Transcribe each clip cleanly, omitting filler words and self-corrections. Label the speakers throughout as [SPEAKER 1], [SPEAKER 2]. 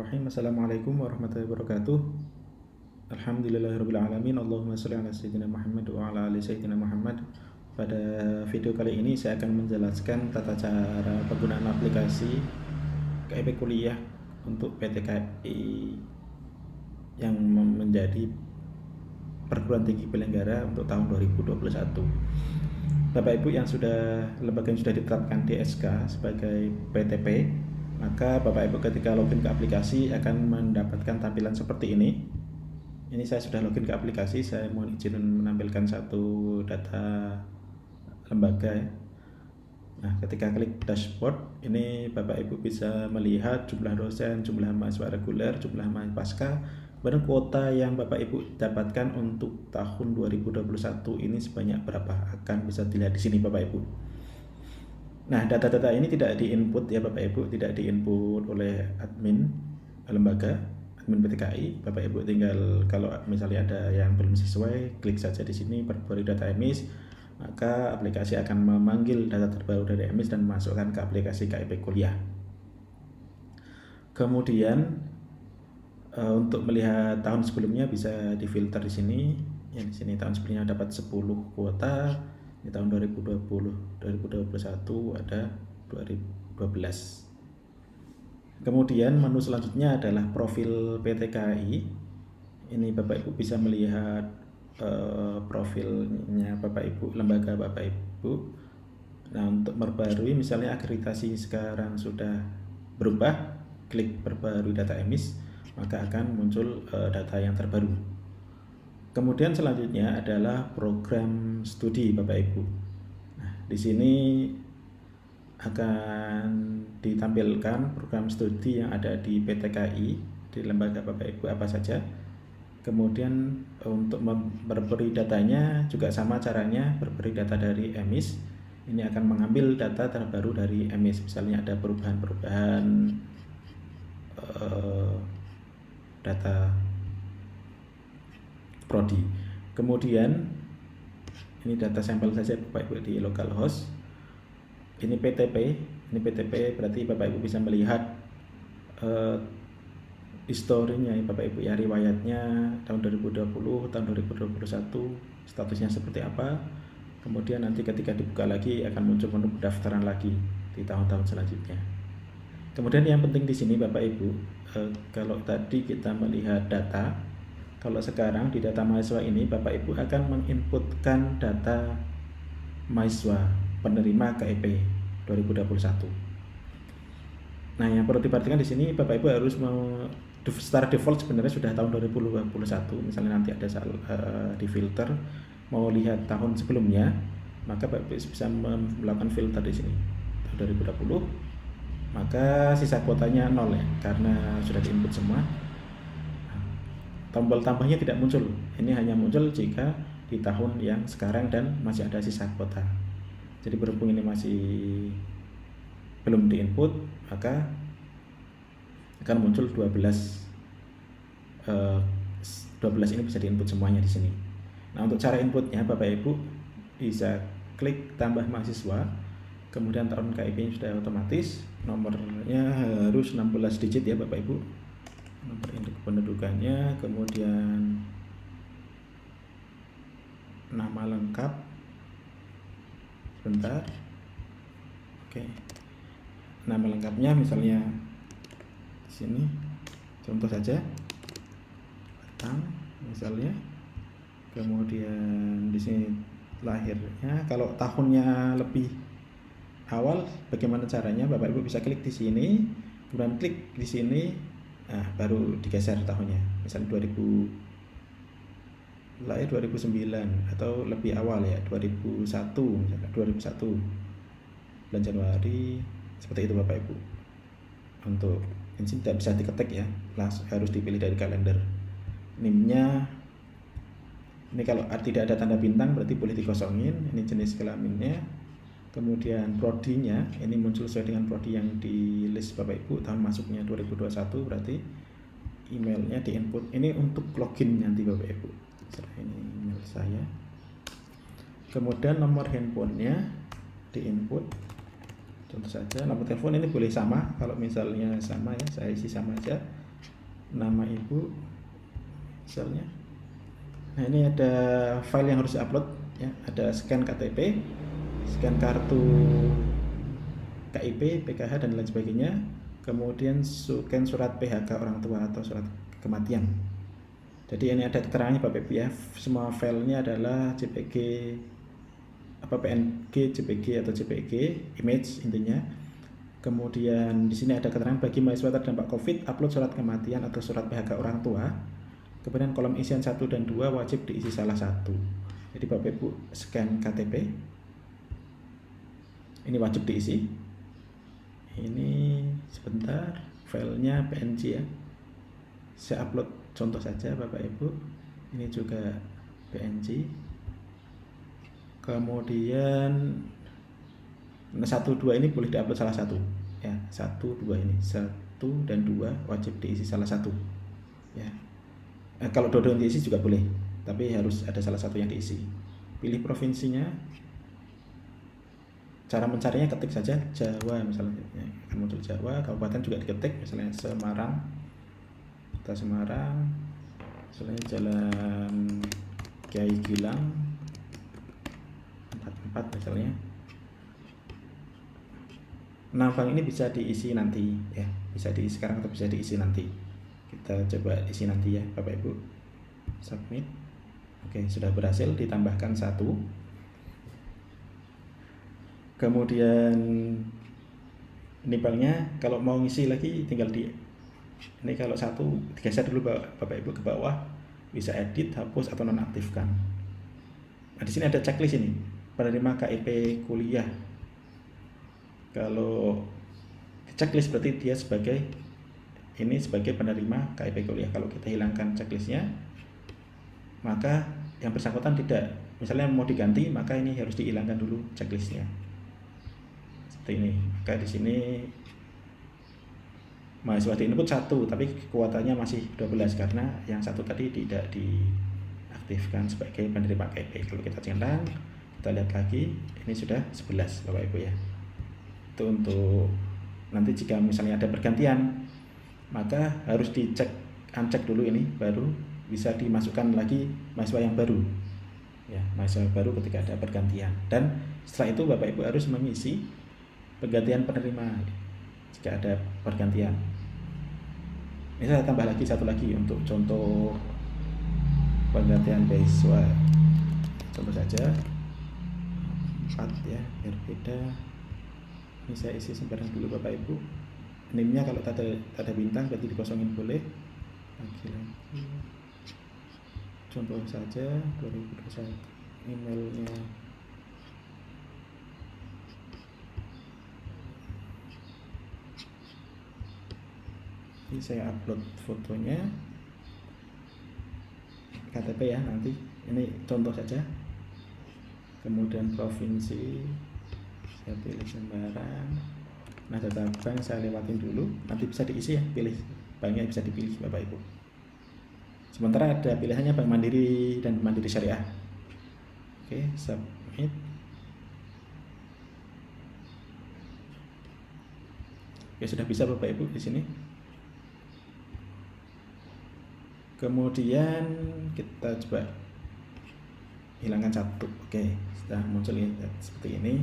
[SPEAKER 1] Bismillahirrahmanirrahim. Assalamualaikum warahmatullahi wabarakatuh. Alhamdulillahirabbil alamin. Allahumma shalli ala sayyidina Muhammad wa ala ali sayyidina Muhammad. Pada video kali ini saya akan menjelaskan tata cara penggunaan aplikasi KIP kuliah untuk PTKI yang menjadi perguruan tinggi penyelenggara untuk tahun 2021. Bapak Ibu yang lembaga yang sudah ditetapkan di SK sebagai PTP, maka Bapak Ibu ketika login ke aplikasi akan mendapatkan tampilan seperti ini. Ini saya sudah login ke aplikasi, saya mohon izin menampilkan satu data lembaga ya. Nah, ketika klik dashboard, ini Bapak Ibu bisa melihat jumlah dosen, jumlah mahasiswa reguler, jumlah mahasiswa pasca, dan kuota yang Bapak Ibu dapatkan untuk tahun 2021 ini sebanyak berapa, akan bisa dilihat di sini Bapak Ibu. Nah, data-data ini tidak diinput ya Bapak Ibu, tidak diinput oleh admin lembaga, admin PTKI. Bapak Ibu tinggal kalau misalnya ada yang belum sesuai, klik saja di sini perbarui data emis, maka aplikasi akan memanggil data terbaru dari emis dan memasukkan ke aplikasi KIP kuliah. Kemudian untuk melihat tahun sebelumnya bisa difilter di sini. Ya, di sini tahun sebelumnya dapat 10 kuota. Di tahun 2021 ada 2012. Kemudian menu selanjutnya adalah profil PTKI. Ini Bapak Ibu bisa melihat profilnya Bapak Ibu, lembaga Bapak Ibu. Nah, untuk memperbarui misalnya akreditasi sekarang sudah berubah, klik perbarui data emis, maka akan muncul data yang terbaru. Kemudian selanjutnya adalah program studi Bapak Ibu. Nah, di sini akan ditampilkan program studi yang ada di PTKI, di lembaga Bapak Ibu apa saja. Kemudian untuk memberi datanya juga sama caranya, berberi data dari emis. Ini akan mengambil data terbaru dari emis. Misalnya ada perubahan-perubahan data prodi. Kemudian ini data sampel saja Bapak Ibu di localhost. Ini PTP berarti Bapak Ibu bisa melihat historinya ya Bapak Ibu ya, riwayatnya tahun 2020, tahun 2021 statusnya seperti apa. Kemudian nanti ketika dibuka lagi akan muncul menu pendaftaran lagi di tahun-tahun selanjutnya. Kemudian yang penting di sini Bapak Ibu, kalau tadi kita melihat data, kalau sekarang di data mahasiswa ini Bapak Ibu akan menginputkan data mahasiswa penerima KIP 2021. Nah, yang perlu diperhatikan di sini Bapak Ibu harus secara default sebenarnya sudah tahun 2021. Misalnya nanti ada di filter mau lihat tahun sebelumnya, maka Bapak Ibu bisa melakukan filter di sini tahun 2020. Maka sisa kuotanya 0 ya, karena sudah diinput semua. Tombol tambahnya tidak muncul, ini hanya muncul jika di tahun yang sekarang dan masih ada sisa kuota. Jadi berhubung ini masih belum diinput, maka akan muncul 12 ini bisa diinput semuanya di sini. Nah, untuk cara inputnya Bapak Ibu bisa klik tambah mahasiswa, kemudian tahun KIP-nya sudah otomatis, nomornya harus 16 digit ya Bapak Ibu, nomor induk pendudukannya, kemudian nama lengkap, sebentar, oke, nama lengkapnya misalnya di sini, contoh saja, Batang misalnya, kemudian di sini lahirnya, kalau tahunnya lebih awal, bagaimana caranya? Bapak Ibu bisa klik di sini, kemudian klik di sini. Nah, baru digeser tahunnya, misalnya 2009 atau lebih awal ya, 2001 misalnya, 2001 bulan Januari, seperti itu Bapak Ibu. Untuk ini tidak bisa diketik ya, harus dipilih dari kalender. NIM-nya ini kalau tidak ada tanda bintang berarti boleh dikosongin. Ini jenis kelaminnya. Kemudian prodinya ini muncul sesuai dengan prodi yang di list Bapak Ibu, tahun masuknya 2021, berarti emailnya di input. Ini untuk login nanti Bapak Ibu. Ini email saya. Kemudian nomor handphonenya di input. Contoh saja nomor telepon ini boleh sama, kalau misalnya sama ya saya isi sama aja. nama ibu misalnya. Nah, ini ada file yang harus diupload ya, ada scan KTP, scan kartu KIP, PKH dan lain sebagainya. Kemudian scan surat PHK orang tua atau surat kematian. Jadi ini ada keterangannya Bapak Ibu ya. Semua filenya adalah JPG, PNG, JPG atau JPG, image intinya. Kemudian di sini ada keterangan bagi mahasiswa terdampak COVID, upload surat kematian atau surat PHK orang tua. Kemudian kolom isian 1 dan 2 wajib diisi salah satu. Jadi Bapak Ibu scan KTP. Ini wajib diisi. Ini sebentar, filenya PNG ya. Saya upload contoh saja Bapak Ibu. Ini juga PNG. Kemudian 1, 2 ini boleh diupload salah satu ya. 1, 2 ini 1 dan 2 wajib diisi salah satu ya. Kalau dua-duanya diisi juga boleh, tapi harus ada salah satu yang diisi. Pilih provinsinya. Cara mencarinya ketik saja Jawa misalnya ya, akan muncul Jawa. Kabupaten juga diketik, misalnya Semarang. Kota Semarang, misalnya Jalan Kiai Gilang 44 misalnya. Nambang ini bisa diisi nanti ya, bisa diisi sekarang atau bisa diisi nanti. Kita coba isi nanti ya Bapak Ibu. Submit. Oke, sudah berhasil ditambahkan 1. Kemudian nimbangnya kalau mau ngisi lagi tinggal ini kalau 1 digeser dulu Bapak Ibu ke bawah, bisa edit, hapus atau nonaktifkan. Nah, di sini ada checklist ini, penerima KIP kuliah. Kalau di checklist berarti dia sebagai penerima KIP kuliah. Kalau kita hilangkan checklistnya, maka yang bersangkutan tidak, misalnya mau diganti, maka ini harus dihilangkan dulu checklistnya. Seperti ini. Maka di sini mahasiswa di input 1, tapi kuotanya masih 12 karena yang 1 tadi tidak diaktifkan sebagai penerima KIP. Kalau kita centang, kita lihat lagi, ini sudah 11 Bapak Ibu ya. Itu untuk nanti jika misalnya ada pergantian, maka harus uncheck dulu ini, baru bisa dimasukkan lagi mahasiswa yang baru ya, mahasiswa baru ketika ada pergantian. Dan setelah itu Bapak Ibu harus mengisi penggantian penerima jika ada pergantian. Ini saya tambah lagi 1 lagi untuk contoh penggantian beasiswa. Contoh saja 4 ya, biar beda. Ini saya isi sembarang dulu Bapak Ibu. NIM-nya kalau tak ada bintang berarti dikosongin boleh. Lagi. Contoh saja 2021. Emailnya ini saya upload fotonya, KTP ya nanti. Ini contoh saja. Kemudian provinsi saya pilih sembarang. Nah, data bank saya lewatin dulu, nanti bisa diisi ya, pilih banknya bisa dipilih Bapak Ibu. Sementara ada pilihannya Bank Mandiri dan Mandiri Syariah. Oke, submit. Oke, sudah bisa Bapak Ibu di sini. Kemudian kita coba hilangkan 1. Oke, sudah muncul seperti ini.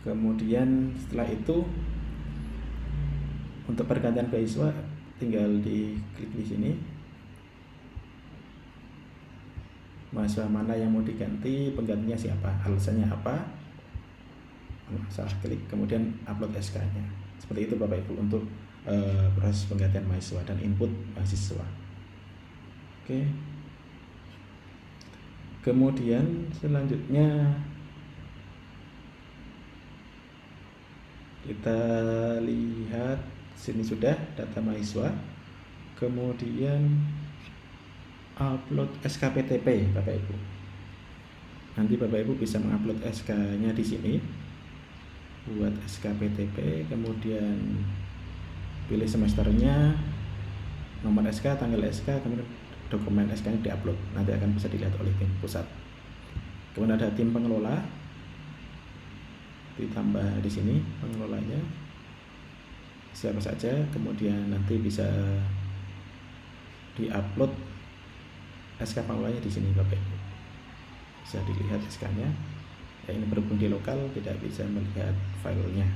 [SPEAKER 1] Kemudian setelah itu untuk pergantian beasiswa tinggal diklik di sini. Mahasiswa mana yang mau diganti, penggantinya siapa, alasannya apa. Salah klik, kemudian upload SK-nya. Seperti itu Bapak Ibu untuk proses penggantian mahasiswa dan input mahasiswa. Oke. Kemudian selanjutnya kita lihat sini sudah data mahasiswa. Kemudian upload SKPTP Bapak Ibu. Nanti Bapak Ibu bisa mengupload SK-nya di sini. Buat SKPTP, kemudian pilih semesternya, nomor SK, tanggal SK, kemudian dokumen SK-nya diupload. Nanti akan bisa dilihat oleh tim pusat. Kemudian ada tim pengelola. Ditambah di sini pengelolanya siapa saja, kemudian nanti bisa diupload SK pengelolanya di sini Bapak Ibu. Bisa dilihat SK-nya. Ya, ini berhubung di lokal tidak bisa melihat filenya.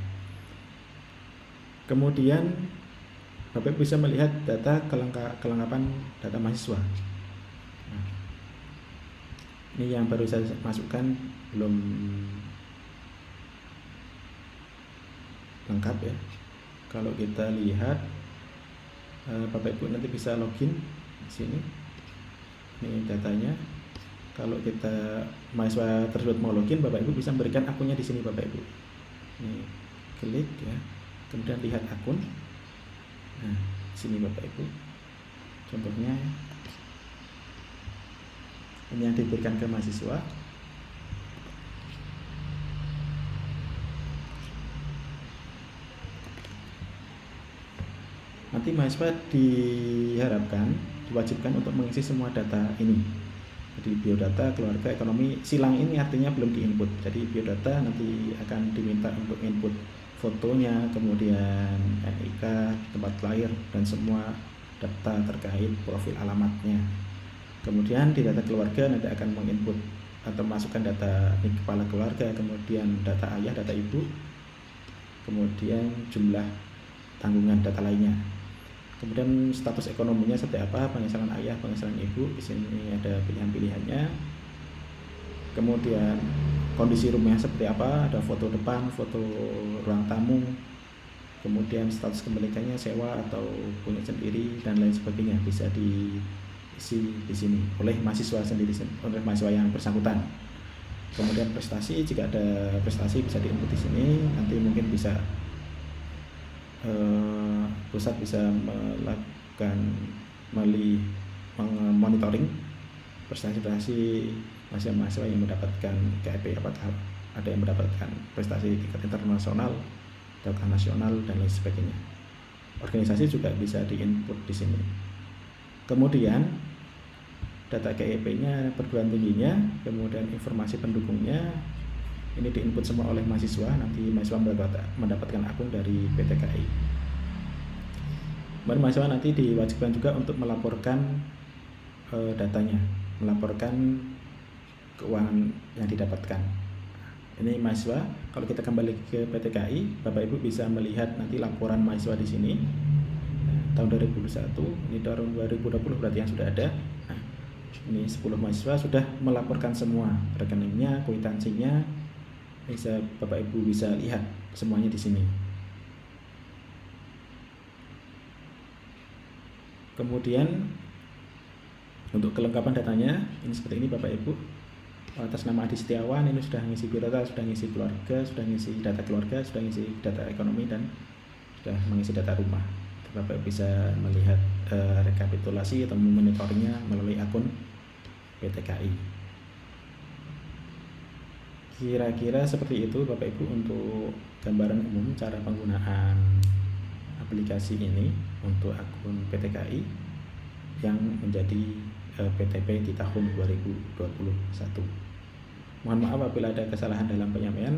[SPEAKER 1] Kemudian Bapak Ibu bisa melihat data kelengkapan data mahasiswa. Nah, ini yang baru saya masukkan, belum lengkap ya. Kalau kita lihat, Bapak Ibu nanti bisa login di sini. Ini datanya. Kalau kita mahasiswa tersebut mau login, Bapak Ibu bisa memberikan akunnya di sini Bapak Ibu. Ini klik ya, kemudian lihat akun. Nah, sini Bapak Ibu. Contohnya ini yang diberikan ke mahasiswa. Nanti mahasiswa diharapkan, diwajibkan untuk mengisi semua data ini. Jadi biodata, keluarga, ekonomi, silang ini artinya belum diinput. Jadi biodata nanti akan diminta untuk input fotonya, kemudian NIK, tempat lahir, dan semua data terkait profil alamatnya. Kemudian di data keluarga nanti akan menginput atau masukkan data kepala keluarga, kemudian data ayah, data ibu, kemudian jumlah tanggungan, data lainnya. Kemudian status ekonominya seperti apa, penghasilan ayah, penghasilan ibu, di sini ada pilihan-pilihannya. Kemudian kondisi rumahnya seperti apa, ada foto depan, foto ruang tamu, kemudian status kepemilikannya sewa atau punya sendiri dan lain sebagainya, bisa diisi di sini oleh mahasiswa sendiri, oleh mahasiswa yang bersangkutan. Kemudian prestasi, jika ada prestasi bisa diinput di sini. Nanti mungkin bisa pusat bisa melakukan monitoring prestasi-prestasi mahasiswa yang mendapatkan KIP, apakah ada yang mendapatkan prestasi tingkat internasional, tingkat nasional, dan lain sebagainya. Organisasi juga bisa diinput di sini. Kemudian data KIP-nya, perguruan tingginya, kemudian informasi pendukungnya, ini diinput semua oleh mahasiswa. Nanti mahasiswa mendapatkan akun dari PT KAI. Kemudian mahasiswa nanti diwajibkan juga untuk melaporkan datanya, melaporkan keuangan yang didapatkan. Ini mahasiswa, kalau kita kembali ke PT KAI, Bapak Ibu bisa melihat nanti laporan mahasiswa di sini. Tahun 2021, ini tahun 2020 berarti yang sudah ada. Nah, ini 10 mahasiswa sudah melaporkan semua rekeningnya, kwitansinya. Bisa Bapak Ibu bisa lihat semuanya di sini. Kemudian untuk kelengkapan datanya ini seperti ini Bapak Ibu. Atas nama Adi Setiawan, ini sudah ngisi biodata, sudah ngisi keluarga, sudah ngisi data keluarga, sudah ngisi data ekonomi, dan sudah mengisi data rumah. Bapak Ibu bisa melihat rekapitulasi atau memonitornya melalui akun PT KAI. Kira-kira seperti itu Bapak Ibu untuk gambaran umum cara penggunaan aplikasi ini untuk akun PT KAI yang menjadi PTP di tahun 2021. Mohon maaf apabila ada kesalahan dalam penyampaian.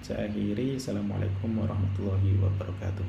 [SPEAKER 1] Saya akhiri. Assalamualaikum warahmatullahi wabarakatuh.